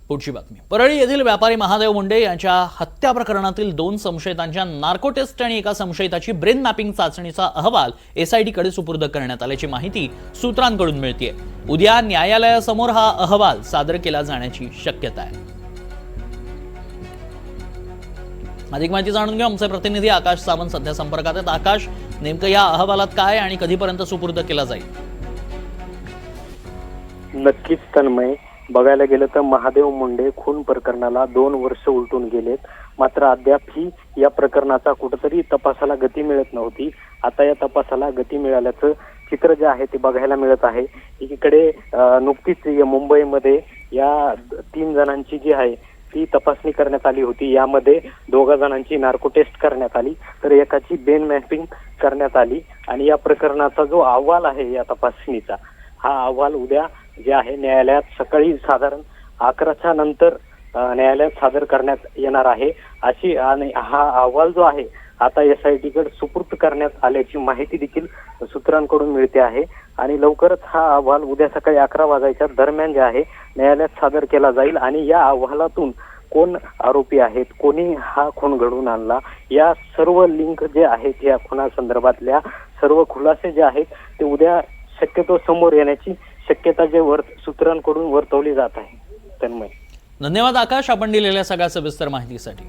पुढची बातमी. परळी येथील व्यापारी महादेव मुंडे यांच्या हत्या प्रकरणातील 2 संशयितांच्या नार्को टेस्ट आणि एका संशयिताची ब्रेन मॅपिंग चाचणीचा अहवाल एसआयटीकडे सुपूर्द करण्यात आल्याची माहिती सूत्रांकडून मिळतेय. उद्या न्यायालयासमोर हा अहवाल सादर केला जाण्याची शक्यता आहे. अधिक माहिती जाणून घेऊ. आमचे प्रतिनिधी आकाश सावंत सध्या संपर्कात आहेत. आकाश, नेमकं या अहवालात काय आणि कधीपर्यंत सुपूर्द केला जाईल? नक्कीच तन्मय, बघायला गेलं तर महादेव मुंडे खून प्रकरणाला 2 वर्ष उलटून गेलेत, मात्र अद्यापही या प्रकरणाचा कुठेतरी तपासाला गती मिळत नव्हती. आता या तपासाला गती मिळाल्याचं चित्र जे आहे ते बघायला मिळत आहे. एकीकडे नुकतीच मुंबईमध्ये या 3 जणांची जी आहे ती तपासणी करण्यात आली होती. यामध्ये 2 जणांची नार्को टेस्ट करण्यात आली, तर एकाची ब्रेन मॅपिंग करण्यात आली. आणि या प्रकरणाचा जो अहवाल आहे या तपासणीचा, हा अहवाल उद्या जे आहे न्यायालयात सकाळी साधारण 11च्या नंतर न्यायालयात सादर करण्यात येणार आहे अशी. आणि हा अहवाल जो आहे आता एसआयटीकडे सुपूर्द करण्यात आल्याची माहिती देखील सूत्रांकडून मिळते आहे. आणि लवकरच हा अहवाल उद्या सकाळी 11 वाजायच्या दरम्यान जे आहे न्यायालयात सादर केला जाईल. आणि या अहवालातून कोण आरोपी आहेत, कोणी हा खून घडवून आणला, या सर्व लिंक जे आहेत या खुनासंदर्भातल्या सर्व खुलासे जे आहेत ते उद्या शक्यतो समोर येण्याची शक्यता जे सूत्रांकडून वर्तवली जात आहे. तन्मय, धन्यवाद आकाश, आपण दिलेल्या सगळ्या सविस्तर माहितीसाठी.